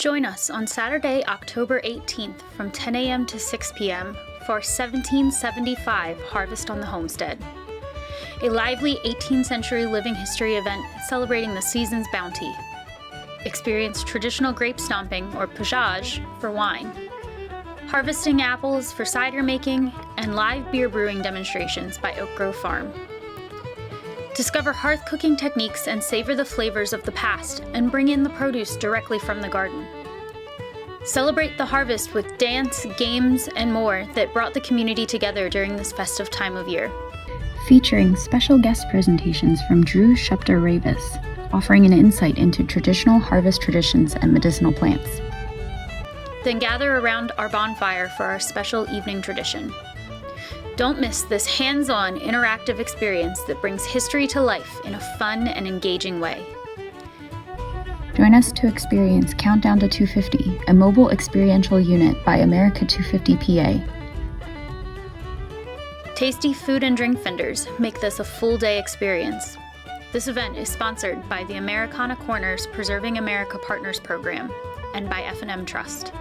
Join us on Saturday, October 18th from 10 a.m. to 6 p.m. for our 1775 Harvest on the Homestead, a lively 18th century living history event celebrating the season's bounty. Experience traditional grape stomping, or pigéage, for wine, harvesting apples for cider making, and live beer brewing demonstrations by Oakgrove Farm. Discover hearth cooking techniques and savor the flavors of the past and bring in the produce directly from the garden. Celebrate the harvest with dance, games, and more that brought the community together during this festive time of year. Featuring special guest presentations from Drew Shuptar-Rayvis, offering an insight into traditional harvest traditions and medicinal plants. Then gather around our bonfire for our special evening tradition. Don't miss this hands-on, interactive experience that brings history to life in a fun and engaging way. Join us to experience Countdown to 250, a mobile experiential unit by America 250 PA. Tasty food and drink vendors make this a full-day experience. This event is sponsored by the Americana Corners Preserving America Partners Program and by F&M Trust.